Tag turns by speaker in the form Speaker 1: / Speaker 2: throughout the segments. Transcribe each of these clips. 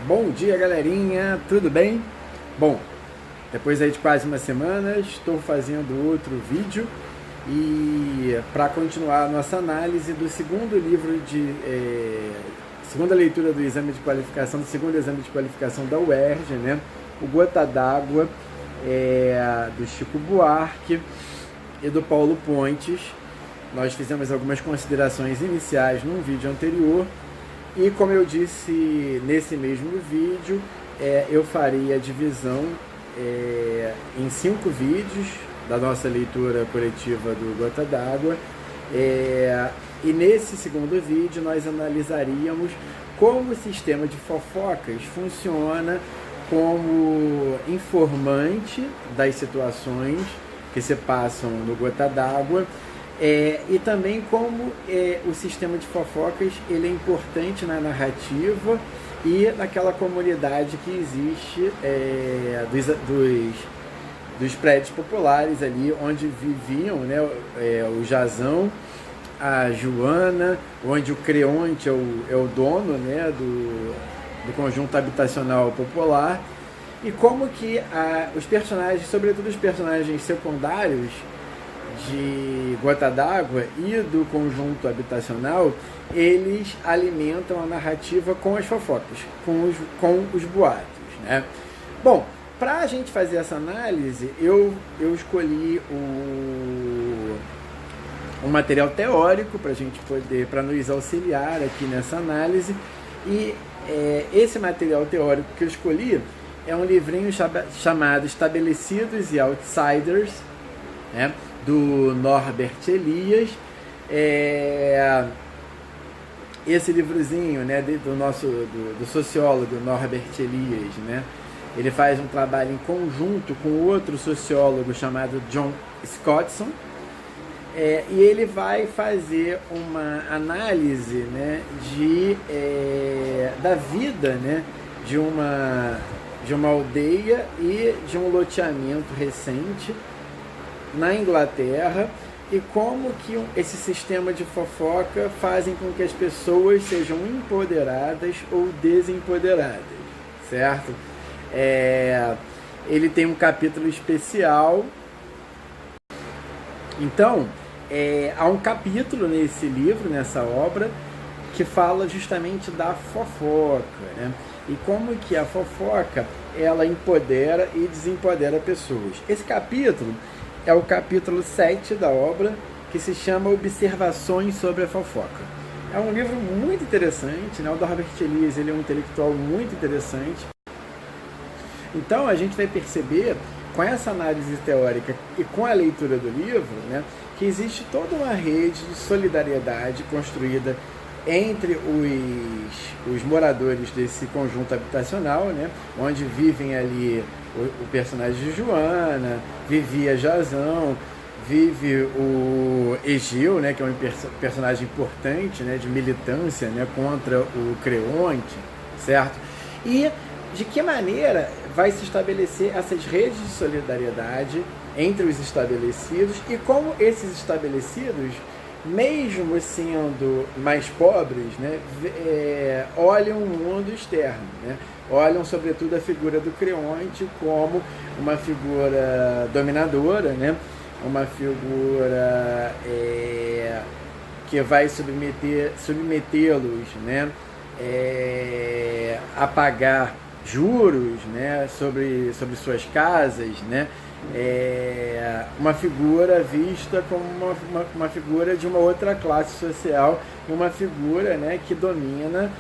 Speaker 1: Bom dia, galerinha, tudo bem? Bom, depois aí de quase uma semana, estou fazendo outro vídeo e para continuar a nossa análise do segundo livro segunda leitura do exame de qualificação, do segundo exame de qualificação da UERJ, né? O Gota d'Água, do Chico Buarque e do Paulo Pontes. Nós fizemos algumas considerações iniciais num vídeo anterior. E como eu disse nesse mesmo vídeo, eu farei a divisão em 5 vídeos da nossa leitura coletiva do Gota d'Água. E nesse segundo vídeo nós analisaríamos como o sistema de fofocas funciona como informante das situações que se passam no Gota d'Água. E também como o sistema de fofocas ele é importante na narrativa e naquela comunidade que existe dos prédios populares ali onde viviam, né, o Jazão, a Joana, onde o Creonte é o dono, né, do conjunto habitacional popular, e como que os personagens, sobretudo os personagens secundários de Gota d'Água e do conjunto habitacional, eles alimentam a narrativa com as fofocas, com os boatos, né? Bom, para a gente fazer essa análise, eu escolhi um material teórico para nos auxiliar aqui nessa análise, e esse material teórico que eu escolhi é um livrinho chamado Estabelecidos e Outsiders, né, do Norbert Elias. Esse livrozinho, né, do sociólogo Norbert Elias, né, ele faz um trabalho em conjunto com outro sociólogo chamado John Scottson, e ele vai fazer uma análise, né, da vida, né, de uma aldeia e de um loteamento recente na Inglaterra, e como que esse sistema de fofoca fazem com que as pessoas sejam empoderadas ou desempoderadas, certo? Ele tem um capítulo especial. Então, há um capítulo nesse livro, nessa obra, que fala justamente da fofoca, né? E como que a fofoca ela empodera e desempodera pessoas. Esse capítulo é o capítulo 7 da obra, que se chama Observações sobre a Fofoca. É um livro muito interessante, né? O Norbert Elias ele é um intelectual muito interessante. Então a gente vai perceber, com essa análise teórica e com a leitura do livro, né, que existe toda uma rede de solidariedade construída entre os moradores desse conjunto habitacional, né, onde vivem ali o personagem de Joana, vivia Jazão, vive o Egeu, né, que é um personagem importante, né, de militância, né, contra o Creonte, certo? E de que maneira vai se estabelecer essas redes de solidariedade entre os estabelecidos, e como esses estabelecidos, mesmo sendo mais pobres, né, olham o mundo externo, né? Olham sobretudo a figura do Creonte como uma figura dominadora, né? Uma figura que vai submetê-los, né, a pagar juros, né, sobre suas casas, né? Uma figura vista como uma figura de uma outra classe social, uma figura, né, que domina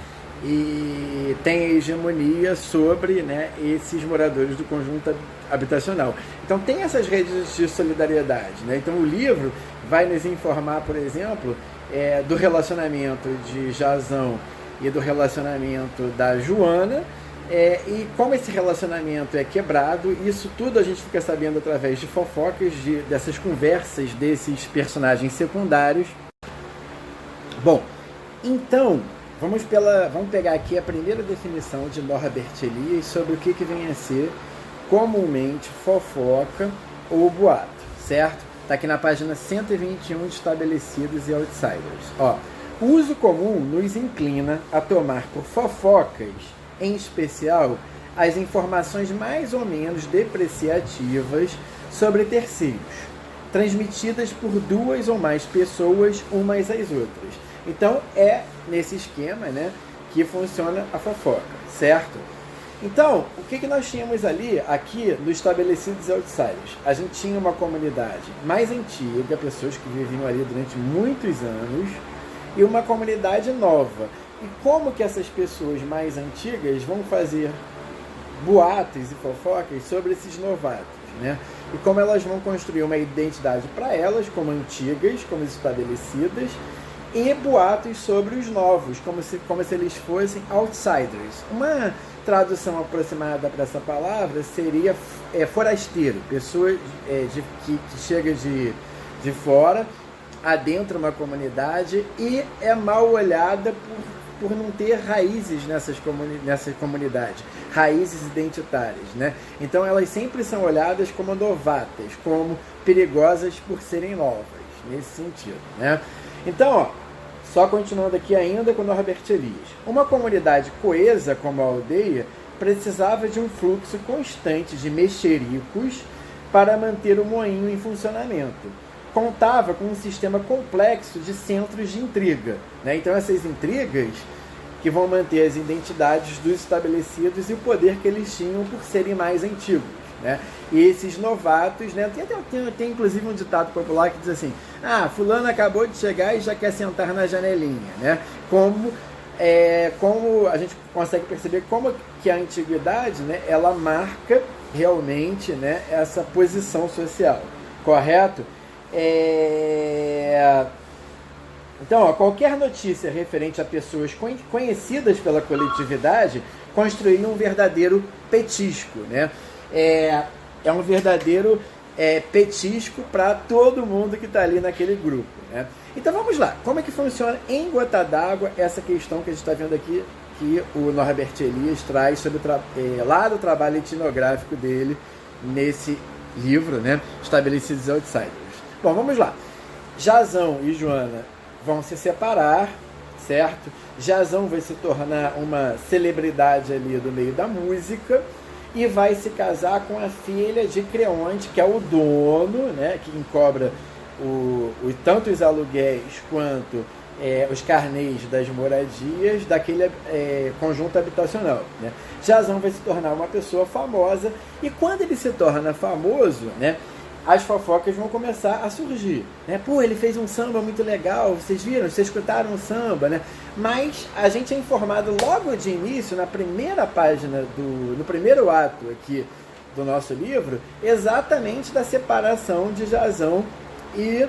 Speaker 1: e tem a hegemonia sobre, né, esses moradores do conjunto habitacional. Então tem essas redes de solidariedade, né? Então o livro vai nos informar, por exemplo, do relacionamento de Jazão e do relacionamento da Joana, e como esse relacionamento é quebrado. Isso tudo a gente fica sabendo através de fofocas, dessas conversas desses personagens secundários. Bom, então vamos pegar aqui a primeira definição de Norbert Elias sobre o que vem a ser comumente fofoca ou boato, certo? Está aqui na página 121 de Estabelecidos e Outsiders. Ó, o uso comum nos inclina a tomar por fofocas em especial as informações mais ou menos depreciativas sobre terceiros, transmitidas por duas ou mais pessoas umas às outras. Então é nesse esquema, né, que funciona a fofoca, certo? Então, o que nós tínhamos ali, aqui, no Estabelecidos e Outsiders? A gente tinha uma comunidade mais antiga, pessoas que viviam ali durante muitos anos, e uma comunidade nova. E como que essas pessoas mais antigas vão fazer boatos e fofocas sobre esses novatos, né? E como elas vão construir uma identidade para elas, como antigas, como estabelecidas, e boatos sobre os novos, como se eles fossem outsiders. Uma tradução aproximada para essa palavra seria forasteiro, pessoa que chega de fora, adentra uma comunidade e é mal olhada por não ter raízes nessa comunidade, raízes identitárias, né? Então elas sempre são olhadas como novatas, como perigosas por serem novas, nesse sentido, né? Então, ó, só continuando aqui ainda com Norbert Elias. Uma comunidade coesa como a aldeia precisava de um fluxo constante de mexericos para manter o moinho em funcionamento. Contava com um sistema complexo de centros de intriga, né? Então essas intrigas que vão manter as identidades dos estabelecidos e o poder que eles tinham por serem mais antigos, né? E esses novatos, né? Tem inclusive um ditado popular que diz assim: fulano acabou de chegar e já quer sentar na janelinha, né? Como a gente consegue perceber como que a antiguidade, né, ela marca realmente, né, essa posição social, correto? Então, ó, qualquer notícia referente a pessoas conhecidas pela coletividade construía um verdadeiro petisco, né? É um verdadeiro petisco para todo mundo que está ali naquele grupo, né? Então vamos lá, como é que funciona em gota d'água essa questão que a gente está vendo aqui, que o Norbert Elias traz sobre lá do trabalho etnográfico dele nesse livro, né, Estabelecidos e Outsiders. Bom, vamos lá. Jazão e Joana vão se separar, certo? Jazão vai se tornar uma celebridade ali do meio da música e vai se casar com a filha de Creonte, que é o dono, né, que cobra tanto os aluguéis quanto os carnês das moradias daquele conjunto habitacional, né? Jazão vai se tornar uma pessoa famosa e quando ele se torna famoso, né, as fofocas vão começar a surgir, né? Pô, ele fez um samba muito legal, vocês viram? Vocês escutaram o samba, né? Mas a gente é informado logo de início, na primeira página, no primeiro ato aqui do nosso livro, exatamente da separação de Jazão e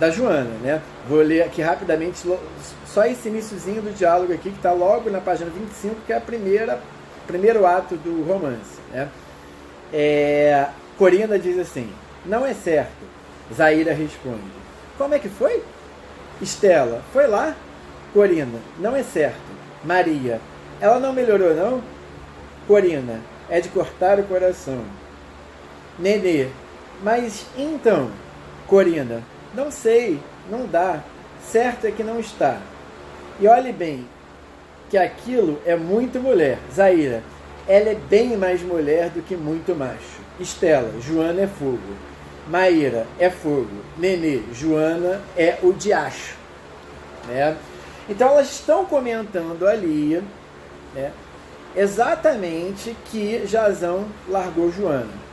Speaker 1: da Joana, né? Vou ler aqui rapidamente só esse iniciozinho do diálogo aqui, que está logo na página 25, que é primeiro ato do romance, né? Corina diz assim: não é certo. Zaira responde: como é que foi? Estela: foi lá. Corina: não é certo. Maria: ela não melhorou não? Corina: é de cortar o coração. Nenê: mas então? Corina: não sei, não dá. Certo é que não está. E olhe bem, que aquilo é muito mulher. Zaira: ela é bem mais mulher do que muito macho. Estela: Joana é fogo. Maíra: é fogo. Nenê: Joana é o diacho, né? Então elas estão comentando ali, né, exatamente que Jazão largou Joana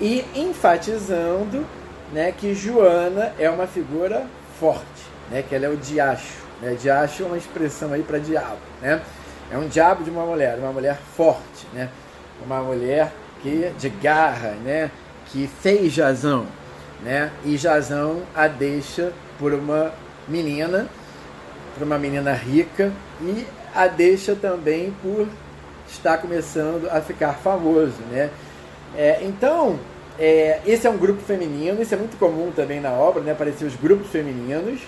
Speaker 1: e enfatizando, né, que Joana é uma figura forte, né, que ela é o diacho, né? Diacho é uma expressão aí para diabo, né? É um diabo de uma mulher forte, né? Uma mulher de garra, né? Que fez Jazão, né? E Jazão a deixa por uma menina rica e a deixa também por estar começando a ficar famoso, né? Então, esse é um grupo feminino, isso é muito comum também na obra, né? Aparecer os grupos femininos.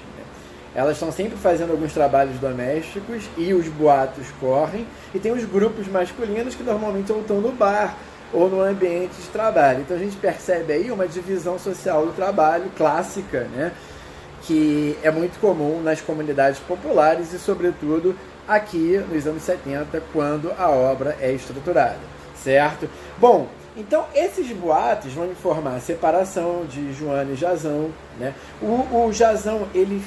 Speaker 1: Elas estão sempre fazendo alguns trabalhos domésticos e os boatos correm. E tem os grupos masculinos que normalmente estão no bar ou no ambiente de trabalho. Então a gente percebe aí uma divisão social do trabalho clássica, né, que é muito comum nas comunidades populares e, sobretudo, aqui nos anos 70, quando a obra é estruturada, certo? Bom, então esses boatos vão informar a separação de Joana e Jazão, né? O Jazão, ele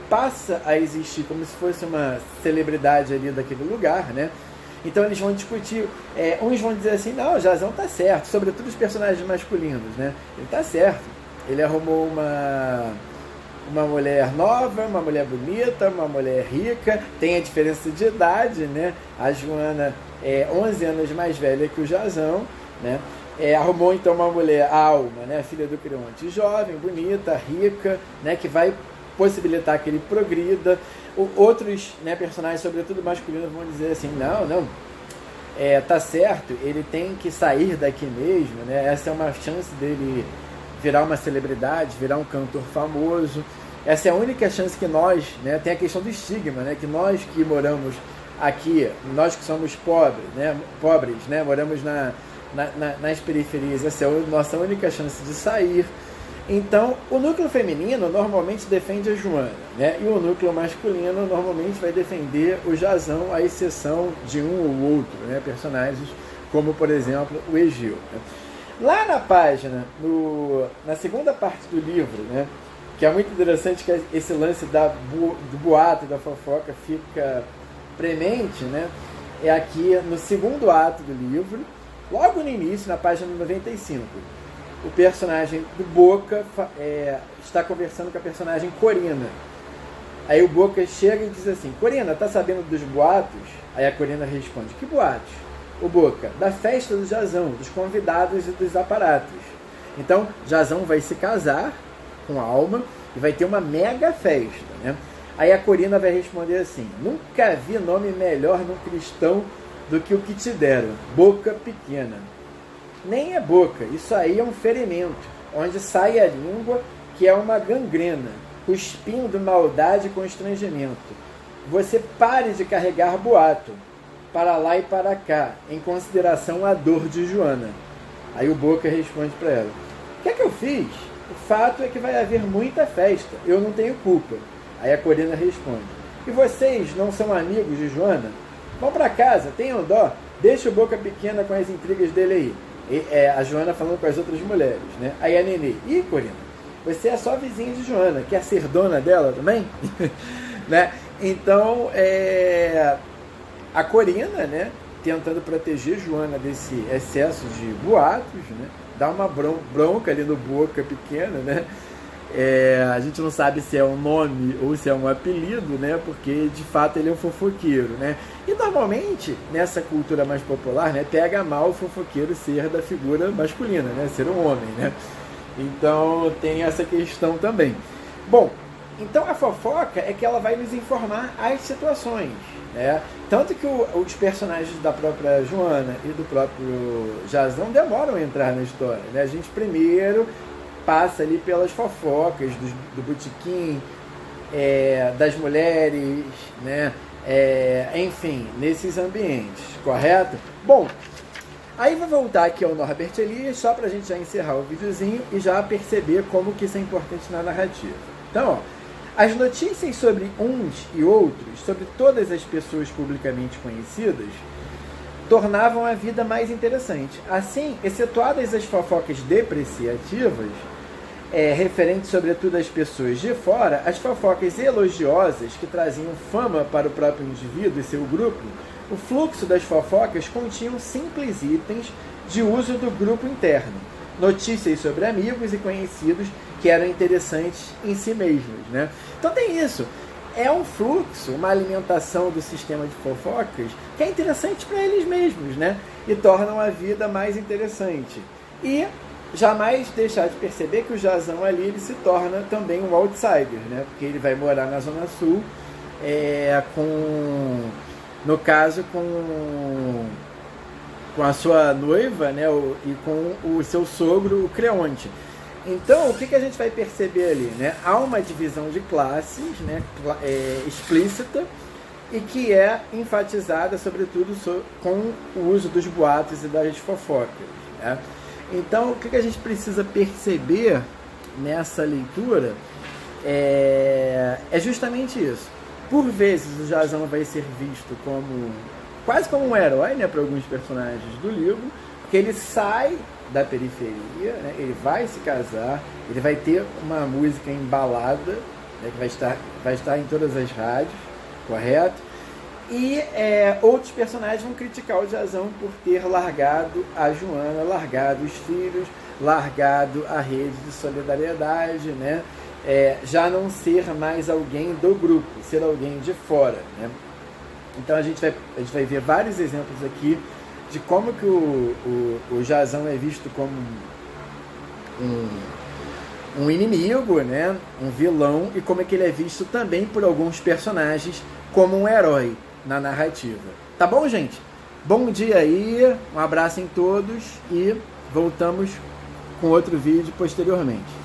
Speaker 1: passa a existir como se fosse uma celebridade ali daquele lugar, né? Então eles vão discutir, uns vão dizer assim, não, o Jazão tá certo, sobretudo os personagens masculinos, né? Ele tá certo, ele arrumou uma mulher nova, uma mulher bonita, uma mulher rica, tem a diferença de idade, né? A Joana é 11 anos mais velha que o Jazão, né? Arrumou então uma mulher, a Alma, né? Filha do Creonte, jovem, bonita, rica, né? Que vai possibilitar que ele progrida. Outros, né, personagens, sobretudo masculinos, vão dizer assim, não, tá certo, ele tem que sair daqui mesmo, né? Essa é uma chance dele virar uma celebridade, virar um cantor famoso. Essa é a única chance que nós, né, tem a questão do estigma, né, que nós que moramos aqui, nós que somos pobres, né, moramos nas periferias, essa é a nossa única chance de sair. Então, o núcleo feminino normalmente defende a Joana, né, e o núcleo masculino normalmente vai defender o Jazão, à exceção de um ou outro, né, personagens, como por exemplo o Egeu, né. Lá na página, na segunda parte do livro, né, que é muito interessante que esse lance do boato e da fofoca fica premente, né, é aqui no segundo ato do livro, logo no início, na página 95. O personagem do Boca está conversando com a personagem Corina. Aí o Boca chega e diz assim, Corina, tá sabendo dos boatos? Aí a Corina responde, que boatos? O Boca, da festa do Jazão, dos convidados e dos aparatos. Então, Jazão vai se casar com a Alma e vai ter uma mega festa, né? Aí a Corina vai responder assim, nunca vi nome melhor num cristão do que o que te deram, Boca Pequena. Nem é boca, isso aí é um ferimento, onde sai a língua, que é uma gangrena, cuspindo maldade e constrangimento. Você pare de carregar boato, para lá e para cá, em consideração à dor de Joana. Aí o Boca responde para ela, o que é que eu fiz? O fato é que vai haver muita festa, eu não tenho culpa. Aí a Corina responde, e vocês não são amigos de Joana? Vão para casa, tenham dó, deixa o Boca Pequena com as intrigas dele aí. A Joana falando com as outras mulheres, né? Aí a Nenê, ih, Corina, você é só vizinha de Joana, quer ser dona dela também? Né? Então, a Corina, né, tentando proteger Joana desse excesso de boatos, né, dá uma bronca ali no Boca Pequena, né? A gente não sabe se é um nome ou se é um apelido, né? Porque de fato ele é um fofoqueiro, né? E normalmente nessa cultura mais popular, né, pega mal o fofoqueiro ser da figura masculina, né? Ser um homem, né? Então tem essa questão também. Bom, então a fofoca é que ela vai nos informar as situações, né? Tanto que os personagens da própria Joana e do próprio Jazão demoram a entrar na história, né? A gente primeiro passa ali pelas fofocas do botequim, das mulheres, né? Enfim, nesses ambientes, correto? Bom, aí vou voltar aqui ao Norbert Elias, só para a gente já encerrar o videozinho e já perceber como que isso é importante na narrativa. Então, ó, as notícias sobre uns e outros, sobre todas as pessoas publicamente conhecidas, tornavam a vida mais interessante. Assim, excetuadas as fofocas depreciativas, referentes sobretudo às pessoas de fora, as fofocas elogiosas que traziam fama para o próprio indivíduo e seu grupo, o fluxo das fofocas continham simples itens de uso do grupo interno, notícias sobre amigos e conhecidos que eram interessantes em si mesmos, né? Então tem isso. É um fluxo, uma alimentação do sistema de fofocas que é interessante para eles mesmos, né? E tornam a vida mais interessante. E jamais deixar de perceber que o Jazão ali ele se torna também um outsider, né? Porque ele vai morar na Zona Sul, no caso com a sua noiva, né? E com o seu sogro, o Creonte. Então, o que a gente vai perceber ali, né? Há uma divisão de classes, né, explícita e que é enfatizada, sobretudo, com o uso dos boatos e das fofocas, né? Então, o que a gente precisa perceber nessa leitura é justamente isso. Por vezes o Jazão vai ser visto como quase como um herói, né, para alguns personagens do livro, porque ele sai da periferia, né, ele vai se casar, ele vai ter uma música embalada, né, que vai estar em todas as rádios, correto? E outros personagens vão criticar o Jazão por ter largado a Joana, largado os filhos, largado a rede de solidariedade, né? Já não ser mais alguém do grupo, ser alguém de fora, né? Então a gente vai ver vários exemplos aqui de como que o Jazão é visto como um inimigo, né? Um vilão, e como é que ele é visto também por alguns personagens como um herói na narrativa. Tá bom, gente? Bom dia aí, um abraço em todos e voltamos com outro vídeo posteriormente.